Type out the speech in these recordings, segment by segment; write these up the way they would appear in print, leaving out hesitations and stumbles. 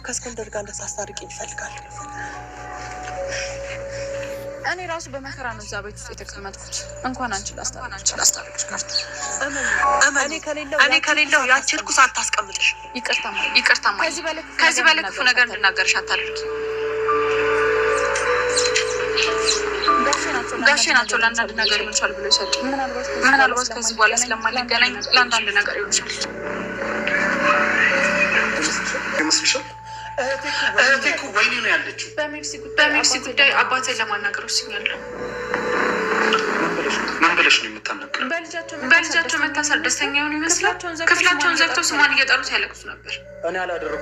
ከእስክንድር ጋር እንድታስታርቂ ይፈልጋል። እኔ ራሱ በመከራ ነው እዛ ቤት ውስጥ የተቀመጥኩት። እንኳን አንቺ ላስታርቅሽ ቀርቶ እኔ ከሌለው ያቺ እርኩስ አታስቀምጥሽ። ይቅርታ ከዚህ በላይ ክፉ ነገር እንድናገርሽ አታድርጊ። ጋሼ ናቸው ለአንዳንድ ነገር ይሆንሻል ብሎ ይሰጡ። ምናልባት ከዚህ በኋላ ስለማንገናኝ ለአንዳንድ ነገር ይሆንሻል ይመስልሻል? እህቴ እኮ ወይኔ ነው ያለችው። በሜርሲ ጉዳይ አባቴን ለማናገር ወስኛለሁ። ምን ብለሽ ነው የምታናገረው? በልጃቸው መታሰር ደስተኛ የሆኑ ይመስላል። ክፍላቸውን ዘግተው ስሟን እየጠሩት ያለቅሱ ነበር።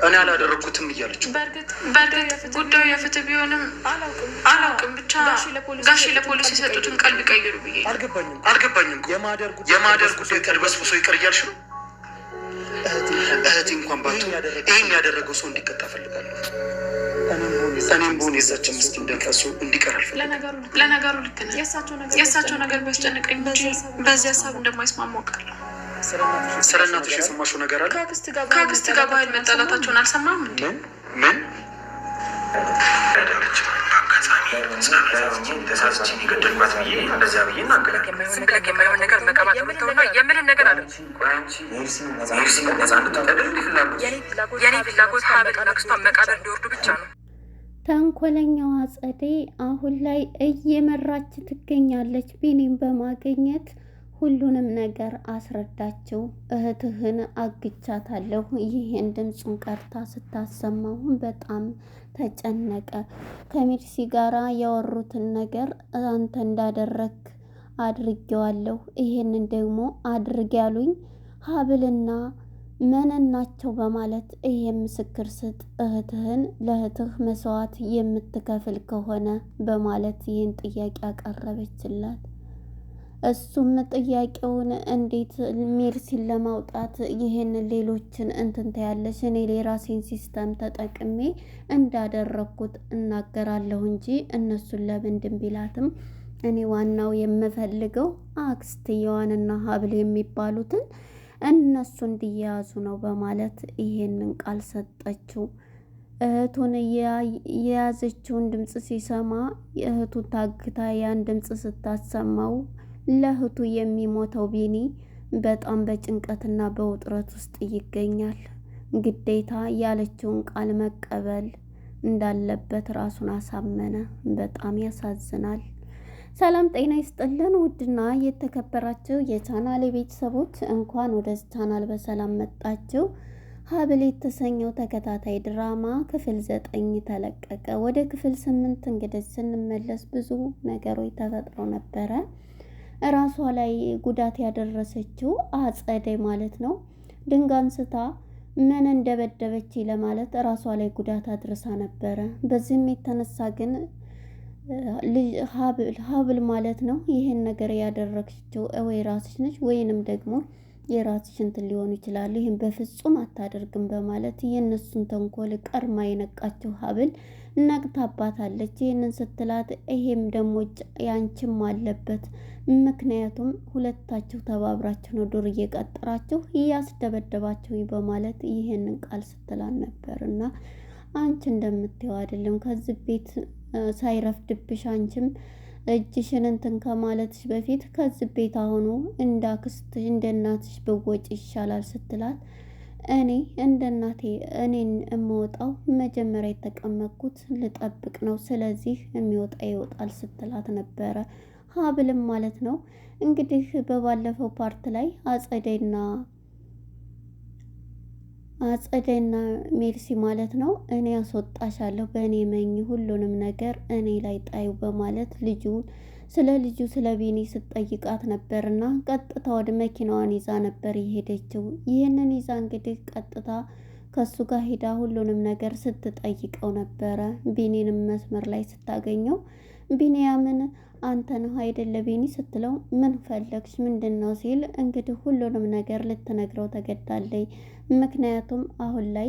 እኔ አላደረኩትም እያለችው። በእርግጥ ጉዳዩ የፍትህ ቢሆንም አላውቅም፣ ብቻ ጋሼ ለፖሊስ የሰጡትን ቃል ቢቀይሩ ብዬ አልገባኝም። የማደር ጉዳይ ተድበስብሶ ይቅር እያልሽ ነው? እህቴ እንኳን ባትሆን ይህን ያደረገው ሰው እንዲቀጣ ፈልጋለሁ። እኔም በሆን የዛችን ምስኪን እንደቀሱ እንዲቀር አልፈልግም። ለነገሩ ልክ ነህ። የእሳቸው ነገር ቢያስጨንቀኝ እንጂ በዚህ ሀሳብ እንደማይስማማ አውቃለሁ። ስለ እናትሽ የሰማሽው ነገር አለ? ከአክስት ጋር በኃይል መጣላታቸውን አልሰማህም እንዴ? ምን ተሳስቼ የገደልኳት ብዬ እንደዚያ ብዬ እናገራለሁ። ዝም ብለህ የማይሆን ነገር መቀባጠር ብትሆንና የምልህን ነገር አለ። ሜርሲ ነፃ እንድትወጣ የኔ ፍላጎት ሀብልና አክስቷን መቃብር እንዲወርዱ ብቻ ነው። ተንኮለኛዋ ጸደይ አሁን ላይ እየመራች ትገኛለች። ቢኒን በማግኘት ሁሉንም ነገር አስረዳቸው። እህትህን አግቻታለሁ። ይህን ድምፁን ቀርታ ስታሰማው በጣም ተጨነቀ። ከሜርሲ ጋራ ያወሩትን ነገር አንተ እንዳደረግ አድርጌዋለሁ። ይሄንን ደግሞ አድርግ ያሉኝ ሀብልና መነን ናቸው በማለት ይሄ ምስክር ስጥ፣ እህትህን ለእህትህ መስዋዕት የምትከፍል ከሆነ በማለት ይህን ጥያቄ አቀረበችላት። እሱም ጥያቄውን እንዴት ሜርሲን ለማውጣት ይህን ሌሎችን እንትንታ ያለሽ እኔ የራሴን ሲስተም ተጠቅሜ እንዳደረግኩት እናገራለሁ እንጂ እነሱን ለምንድን ቢላትም እኔ ዋናው የምፈልገው አክስትየዋንና ሀብል የሚባሉትን እነሱ እንዲያያዙ ነው በማለት ይሄንን ቃል ሰጠችው። እህቱን የያዘችውን ድምፅ ሲሰማ እህቱ ታግታ ያን ድምፅ ስታሰማው ለእህቱ የሚሞተው ቢኒ በጣም በጭንቀትና በውጥረት ውስጥ ይገኛል። ግዴታ ያለችውን ቃል መቀበል እንዳለበት ራሱን አሳመነ። በጣም ያሳዝናል። ሰላም ጤና ይስጥልን። ውድና የተከበራችሁ የቻናል ቤተሰቦች እንኳን ወደ ቻናል በሰላም መጣችሁ። ሀብል የተሰኘው ተከታታይ ድራማ ክፍል 9 ተለቀቀ። ወደ ክፍል 8 እንግዲህ ስንመለስ ብዙ ነገሮች ተፈጥረው ነበረ። ራሷ ላይ ጉዳት ያደረሰችው አጸደይ ማለት ነው። ድንጋይ አንስታ ምን እንደበደበች ለማለት ራሷ ላይ ጉዳት አድርሳ ነበረ። በዚህም የተነሳ ግን ሀብል ማለት ነው ይሄን ነገር ያደረገችው ወይ ራስሽ ነሽ ወይንም ደግሞ የራስሽ እንትን ሊሆን ይችላል፣ ይሄን በፍጹም አታደርግም በማለት የነሱን ተንኮል ቀርማ የነቃቸው ሀብል ነቅታባታለች። ይህንን ስትላት ይሄም ደግሞ ያንቺም አለበት፣ ምክንያቱም ሁለታችሁ ተባብራችሁ ነው ዱር እየቀጠራችሁ እያስደበደባችሁ በማለት ይሄንን ቃል ስትላል ነበር። እና አንቺ እንደምትይው አይደለም ከዚህ ቤት ሳይረፍድብሽ አንቺም እጅሽን እንትን ከማለትሽ በፊት ከዚህ ቤት አሁኑ እንዳክስትሽ እንደናትሽ ብወጪ ይሻላል ስትላት እኔ እንደ እናቴ እኔን የምወጣው መጀመሪያ የተቀመጥኩት ልጠብቅ ነው፣ ስለዚህ የሚወጣ ይወጣል ስትላት ነበረ። ሀብልም ማለት ነው እንግዲህ በባለፈው ፓርት ላይ አጸደይና ሜርሲ ማለት ነው እኔ አስወጣሻለሁ፣ በእኔ መኝ ሁሉንም ነገር እኔ ላይ ጣዩ በማለት ልጁ ስለ ቢኒ ስትጠይቃት ነበርና ቀጥታ ወደ መኪናዋን ይዛ ነበር የሄደችው። ይህንን ይዛ እንግዲህ ቀጥታ ከሱ ጋር ሄዳ ሁሉንም ነገር ስትጠይቀው ነበረ። ቢኒንም መስመር ላይ ስታገኘው ቢኒያምን አንተ ነህ አይደለ ቢኒ ስትለው ምን ፈለግሽ ምንድን ነው ሲል እንግዲህ ሁሉንም ነገር ልትነግረው ተገዳለይ። ምክንያቱም አሁን ላይ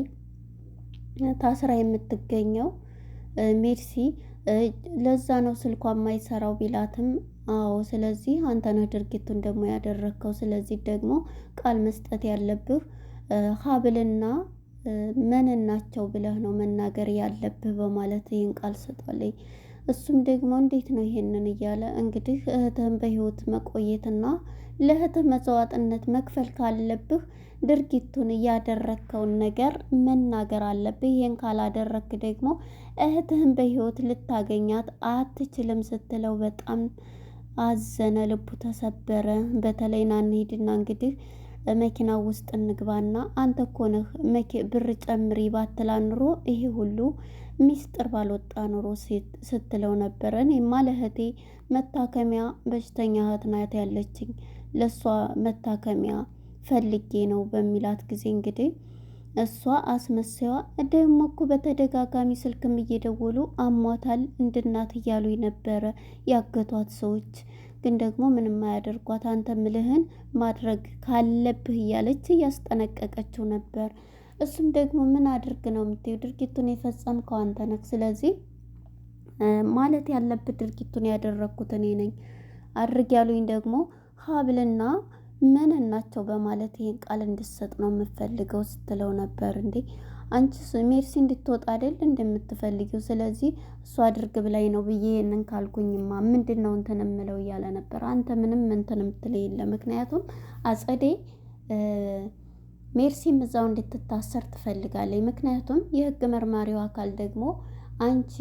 ታስራ የምትገኘው ሜርሲ ለዛ ነው ስልኳ የማይሰራው ቢላትም አዎ ስለዚህ አንተ ነህ ድርጊቱን ደግሞ ያደረግከው፣ ስለዚህ ደግሞ ቃል መስጠት ያለብህ ሀብልና ምን ናቸው ብለህ ነው መናገር ያለብህ በማለት ይህን ቃል ሰጧለኝ። እሱም ደግሞ እንዴት ነው ይሄንን እያለ እንግዲህ እህትህን በህይወት መቆየትና ለእህትህ መስዋዕትነት መክፈል ካለብህ ድርጊቱን እያደረግከውን ነገር መናገር አለብህ። ይሄን ካላደረግክ ደግሞ እህትህን በህይወት ልታገኛት አትችልም ስትለው በጣም አዘነ፣ ልቡ ተሰበረ። በተለይ ና እንሂድና እንግዲህ መኪና ውስጥ እንግባና አንተ እኮ ነህ ብር ጨምሪ ባትላ ኑሮ ይሄ ሁሉ ሚስጥር ባልወጣ ኑሮ ስትለው ነበረ። እኔማ ለእህቴ መታከሚያ በሽተኛ እህት ናት ያለችኝ ለእሷ መታከሚያ ፈልጌ ነው በሚላት ጊዜ እንግዲህ እሷ አስመሳይዋ ደግሞ እኮ በተደጋጋሚ ስልክም እየደወሉ አሟታል እንድናት እያሉ ነበረ ያገቷት ሰዎች፣ ግን ደግሞ ምንም አያደርጓት፣ አንተ ምልህን ማድረግ ካለብህ እያለች እያስጠነቀቀችው ነበር። እሱም ደግሞ ምን አድርግ ነው የምትይው? ድርጊቱን የፈጸምከው አንተ ነህ። ስለዚህ ማለት ያለብህ ድርጊቱን ያደረግኩት እኔ ነኝ። አድርግ ያሉኝ ደግሞ ሀብልና ምን ናቸው በማለት ይሄን ቃል እንድሰጥ ነው የምፈልገው ስትለው ነበር። እንዴ አንቺስ ሜርሲ እንድትወጣ አይደል እንደምትፈልጊው? ስለዚህ እሱ አድርግ ብላኝ ነው ብዬ ይሄንን ካልኩኝማ ምንድን ነው እንትን እምለው እያለ ነበር። አንተ ምንም እንትን የምትል የለ። ምክንያቱም አጸዴ ሜርሲም እዛው እንድትታሰር ትፈልጋለች። ምክንያቱም የህግ መርማሪው አካል ደግሞ አንቺ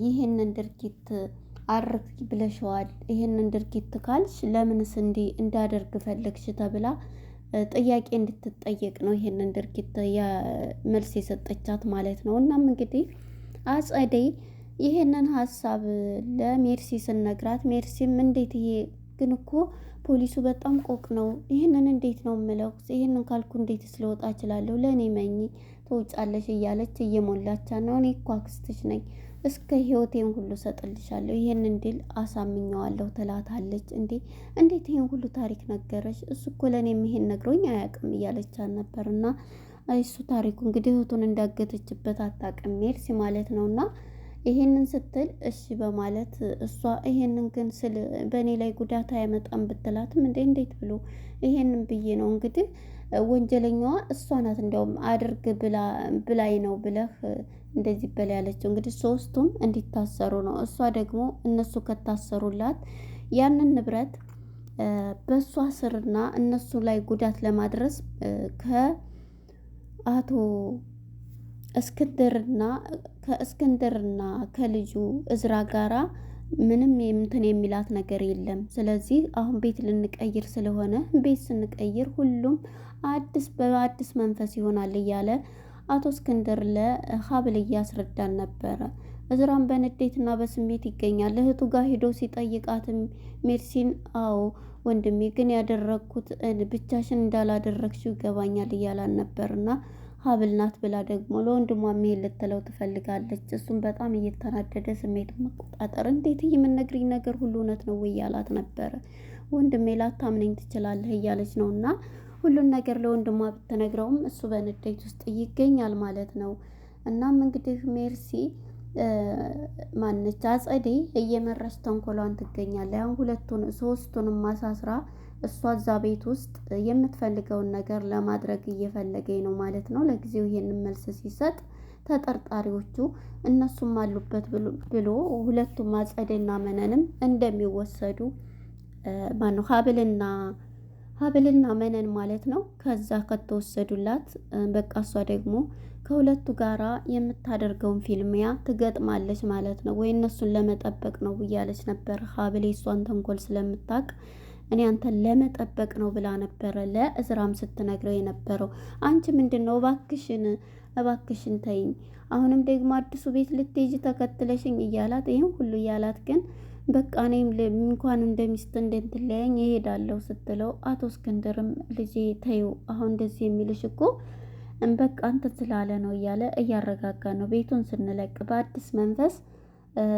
ይህንን ድርጊት አርግ ብለሽዋል፣ ይህንን ድርጊት ካልሽ ለምንስ እንዳደርግ ፈለግሽ ተብላ ጥያቄ እንድትጠየቅ ነው ይህንን ድርጊት መልስ የሰጠቻት ማለት ነው። እናም እንግዲህ አጸደይ ይህንን ሀሳብ ለሜርሲ ስነግራት ሜርሲም እንዴት ይሄ ግን እኮ ፖሊሱ በጣም ቆቅ ነው፣ ይህንን እንዴት ነው የምለው? ይህንን ካልኩ እንዴት ስለወጣ እችላለሁ? ለእኔ መኝ ትውጫለሽ እያለች እየሞላቻ ነው። እኔ እኮ አክስትሽ ነኝ፣ እስከ ህይወቴን ሁሉ ሰጥልሻለሁ፣ ይሄን እንዲል አሳምኘዋለሁ ትላታለች። እንዴት ይሄን ሁሉ ታሪክ ነገረሽ? እሱ እኮ ለእኔም ይሄን ነግሮኝ አያውቅም እያለቻት ነበር። እና እሱ ታሪኩ እንግዲህ እህቱን እንዳገተችበት አታውቅም ሜርሲ ማለት ነው። እና ይሄንን ስትል እሺ በማለት እሷ ይሄንን ግን ስል በእኔ ላይ ጉዳት አያመጣም ብትላትም እንዴት ብሎ ይሄንን ብዬ ነው እንግዲህ ወንጀለኛዋ እሷ ናት፣ እንዲያውም አድርግ ብላይ ነው ብለህ እንደዚህ በላ ያለችው። እንግዲህ ሶስቱም እንዲታሰሩ ነው። እሷ ደግሞ እነሱ ከታሰሩላት ያንን ንብረት በእሷ ስርና እነሱ ላይ ጉዳት ለማድረስ ከአቶ እስክንድርና ከልጁ እዝራ ጋራ ምንም እንትን የሚላት ነገር የለም። ስለዚህ አሁን ቤት ልንቀይር ስለሆነ ቤት ስንቀይር ሁሉም በአዲስ መንፈስ ይሆናል እያለ አቶ እስክንድር ለሀብል እያስረዳን ነበረ። እዝራም በንዴትና በስሜት ይገኛል። እህቱ ጋር ሂዶ ሲጠይቃትም ሜርሲን አዎ ወንድሜ ግን ያደረግኩት ብቻሽን እንዳላደረግሽው ይገባኛል እያላን ነበርና ሀብል ናት ብላ ደግሞ ለወንድሟ መሄድ ልትለው ትፈልጋለች። እሱም በጣም እየተናደደ ስሜቱን መቆጣጠር እንዴት የምነግሪኝ ነገር ሁሉ እውነት ነው ወይ እያላት ነበረ። ወንድሜ ላታምነኝ ትችላለህ እያለች ነው። እና ሁሉን ነገር ለወንድሟ ብትነግረውም እሱ በንዴት ውስጥ ይገኛል ማለት ነው። እናም እንግዲህ ሜርሲ ማነች አጸዴ እየመራች ተንኮሏን ትገኛለች። አሁን ሶስቱንም ማሳስራ እሷ እዛ ቤት ውስጥ የምትፈልገውን ነገር ለማድረግ እየፈለገኝ ነው ማለት ነው። ለጊዜው ይሄንን መልስ ሲሰጥ ተጠርጣሪዎቹ እነሱም አሉበት ብሎ ሁለቱም አጸዴና መነንም እንደሚወሰዱ ማነው ሀብልና መነን ማለት ነው። ከዛ ከተወሰዱላት በቃ እሷ ደግሞ ከሁለቱ ጋራ የምታደርገውን ፊልሚያ ትገጥማለች ማለት ነው። ወይ እነሱን ለመጠበቅ ነው ብያለች ነበር። ሀብል እሷን ተንኮል ስለምታውቅ እኔ አንተን ለመጠበቅ ነው ብላ ነበረ ለእዝራም ስትነግረው የነበረው። አንቺ ምንድን ነው እባክሽን ተይኝ፣ አሁንም ደግሞ አዲሱ ቤት ልትሄጂ ተከትለሽኝ እያላት ይህም ሁሉ እያላት ግን በቃ እኔም እንኳን እንደሚስት እንደምትለያኝ ይሄዳለሁ ስትለው አቶ እስክንድርም ልጄ ተይው አሁን እንደዚህ የሚልሽ እኮ በቃ እንትን ስላለ ነው እያለ እያረጋጋ ነው። ቤቱን ስንለቅ በአዲስ መንፈስ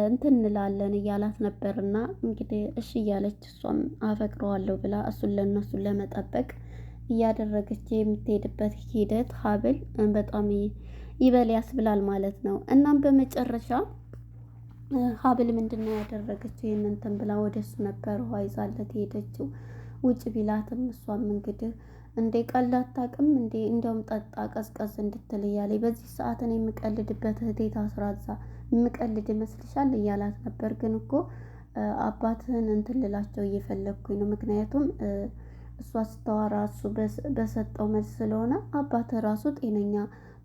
እንትን እንላለን እያላት ነበርና እንግዲህ እሺ እያለች እሷም አፈቅረዋለሁ ብላ እሱን ለመጠበቅ እያደረገች የምትሄድበት ሂደት ሀብል በጣም ይበል ያስብላል ማለት ነው። እናም በመጨረሻ ሀብል ምንድነው ያደረገችው? ይሄንን እንትን ብላ ወደሱ ነበር ውሃ ይዛለት ሄደችው። ውጭ ቢላትም እሷም እንግዲህ እንዴ ቀልድ አታውቅም እንዴ? እንደውም ጠጣ ቀዝቀዝ እንድትል እያለኝ በዚህ ሰዓት እኔ የምቀልድበት እህቴ ታስራዛ የምቀልድ ይመስልሻል እያላት ነበር። ግን እኮ አባትህን እንትን ልላቸው እየፈለግኩኝ ነው። ምክንያቱም እሷ ስታወራ እሱ በሰጠው መልስ ስለሆነ አባትህ ራሱ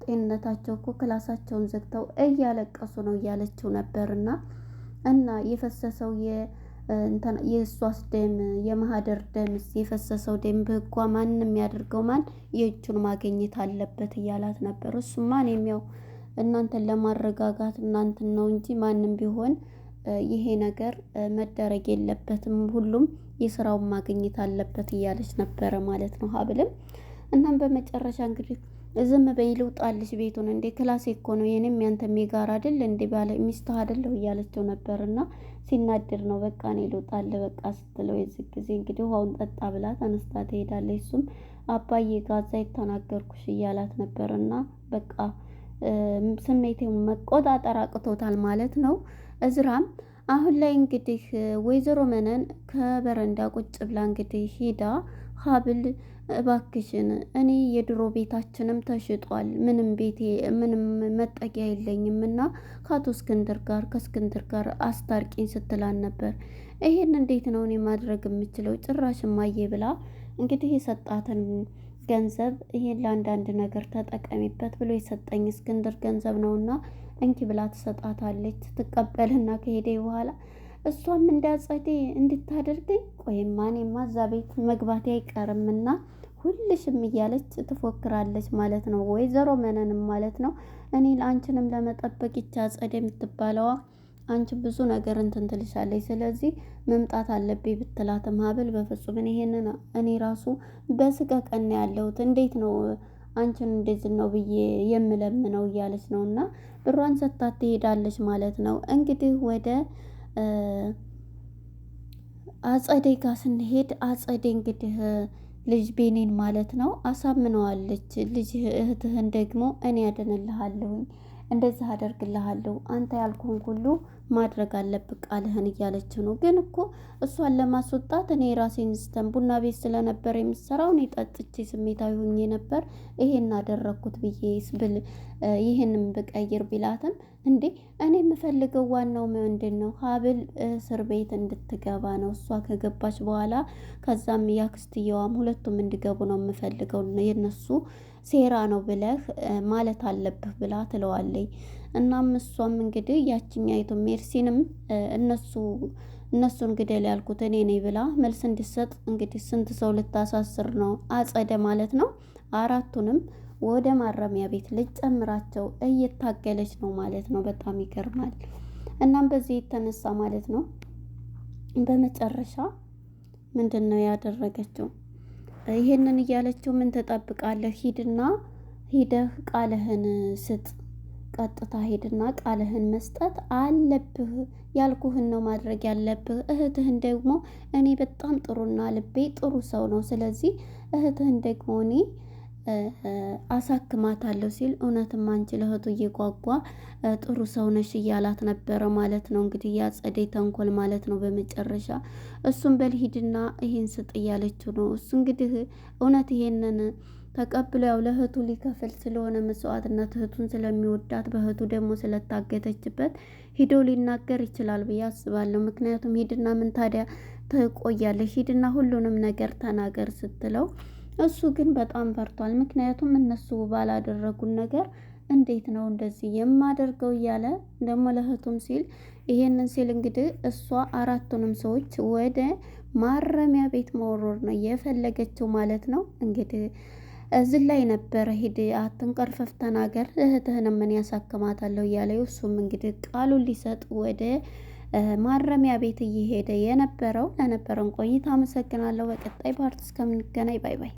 ጤንነታቸው እኮ ክላሳቸውን ዘግተው እያለቀሱ ነው እያለችው ነበርና እና የፈሰሰው የእሷስ ደም የማህደር ደምስ የፈሰሰው ደም በህጓ ማንም ያደርገው ማን የእጁን ማግኘት አለበት እያላት ነበር። እሱማ እኔም ያው እናንተን ለማረጋጋት እናንተን ነው እንጂ ማንም ቢሆን ይሄ ነገር መደረግ የለበትም፣ ሁሉም የስራውን ማግኘት አለበት እያለች ነበረ ማለት ነው ሀብልም። እናም በመጨረሻ እንግዲህ ዝም በይ ልውጣልሽ ቤቱን እንዴ ክላሴ እኮ ነው የኔም ያንተም የጋራ አይደል እንዴ ባለ ሚስትህ አይደለሁ እያለችው ነበርና ሲናድር ነው በቃ እኔ ልውጣልህ በቃ ስትለው የዚህ ጊዜ እንግዲህ ውሃውን ጠጣ ብላ ተነስታ ትሄዳለች። እሱም አባዬ ጋዛ የተናገርኩሽ እያላት ነበርና በቃ ስሜቴን መቆጣጠር አቅቶታል ማለት ነው። እዝራም አሁን ላይ እንግዲህ ወይዘሮ መነን ከበረንዳ ቁጭ ብላ እንግዲህ ሂዳ ሀብል እባክሽን እኔ የድሮ ቤታችንም ተሽጧል፣ ምንም ቤቴ ምንም መጠጊያ የለኝም እና ከአቶ ከእስክንድር ጋር አስታርቂኝ ስትላን ነበር። ይሄን እንዴት ነው እኔ ማድረግ የምችለው? ጭራሽ እማዬ ብላ እንግዲህ የሰጣትን ገንዘብ ይሄን ለአንዳንድ ነገር ተጠቀሚበት ብሎ የሰጠኝ እስክንድር ገንዘብ ነውና እንኪ ብላ ትሰጣታለች። ትቀበልና ከሄደ በኋላ እሷም እንዳጸዴ እንድታደርገኝ ቆይማ እኔማ እዛ ቤት መግባቴ አይቀርምና ሁልሽም እያለች ትፎክራለች ማለት ነው። ወይዘሮ መነንም ማለት ነው እኔ ለአንቺንም ለመጠበቅ ይቻ ጸዴ የምትባለዋ አንቺ ብዙ ነገር እንትን ትልሻለች፣ ስለዚህ መምጣት አለብኝ ብትላትም ሀብል በፍጹም ይሄንን እኔ ራሱ በስጋ ቀን ያለሁት እንዴት ነው አንቺን እንደዚህ ነው ብዬ የምለምነው እያለች ነው። እና ብሯን ሰጥታት ትሄዳለች ማለት ነው። እንግዲህ ወደ አጸዴ ጋር ስንሄድ አጸዴ እንግዲህ ልጅ ቤኔን ማለት ነው አሳምነዋለች። ልጅ እህትህን ደግሞ እኔ ያደንልሃለሁኝ እንደዚህ አደርግልሃለሁ አንተ ያልኩህን ሁሉ ማድረግ አለብህ ቃልህን እያለችው ነው። ግን እኮ እሷን ለማስወጣት እኔ ራሴን ስተን ቡና ቤት ስለነበር የምሰራው እኔ ጠጥቼ ስሜታዊ ሆኜ ነበር ይሄን አደረግኩት ብዬ ብል ይሄንን ብቀይር ቢላትም እንዴ እኔ የምፈልገው ዋናው ምንድን ነው ሀብል እስር ቤት እንድትገባ ነው። እሷ ከገባች በኋላ ከዛም ያክስትየዋም ሁለቱም እንዲገቡ ነው የምፈልገው የነሱ ሴራ ነው ብለህ ማለት አለብህ ብላ ትለዋለች። እናም እሷም እንግዲህ ያችኛይቱ ሜርሲንም እነሱን ግደል ያልኩት እኔ ነኝ ብላ መልስ እንዲሰጥ እንግዲህ ስንት ሰው ልታሳስር ነው አጸደ ማለት ነው። አራቱንም ወደ ማረሚያ ቤት ልጨምራቸው እየታገለች ነው ማለት ነው። በጣም ይገርማል። እናም በዚህ የተነሳ ማለት ነው በመጨረሻ ምንድን ነው ያደረገችው? ይሄንን እያለችው ምን ትጠብቃለህ? ሂደህ ቃልህን ስጥ። ቀጥታ ሂድና ቃልህን መስጠት አለብህ። ያልኩህን ነው ማድረግ ያለብህ። እህትህን ደግሞ እኔ በጣም ጥሩና ልቤ ጥሩ ሰው ነው፣ ስለዚህ እህትህን ደግሞ እኔ አሳክማታለሁ ሲል እውነትም አንቺ ለእህቱ እየጓጓ ጥሩ ሰው ነሽ እያላት ነበረ ማለት ነው። እንግዲህ ያጸደይ ተንኮል ማለት ነው። በመጨረሻ እሱም በልሂድና ይሄን ስጥ እያለችው ነው። እሱ እንግዲህ እውነት ይሄንን ተቀብሎ ያው ለእህቱ ሊከፍል ስለሆነ መስዋዕትነት እህቱን ስለሚወዳት በእህቱ ደግሞ ስለታገተችበት ሂዶ ሊናገር ይችላል ብዬ አስባለሁ። ምክንያቱም ሂድና ምን ታዲያ ትቆያለሽ? ሂድና ሁሉንም ነገር ተናገር ስትለው እሱ ግን በጣም ፈርቷል። ምክንያቱም እነሱ ባላደረጉን ነገር እንዴት ነው እንደዚህ የማደርገው እያለ ደግሞ ለእህቱም ሲል ይሄንን ሲል እንግዲህ እሷ አራቱንም ሰዎች ወደ ማረሚያ ቤት መወርወር ነው የፈለገችው ማለት ነው። እንግዲህ እዚህ ላይ ነበረ ሂድ አትንቀርፈፍ ተናገር እህትህን ምን ያሳክማታለሁ እያለ እሱም እንግዲህ ቃሉን ሊሰጥ ወደ ማረሚያ ቤት እየሄደ የነበረው። ለነበረን ቆይታ አመሰግናለሁ። በቀጣይ ፓርት እስከምንገናኝ ባይ ባይ።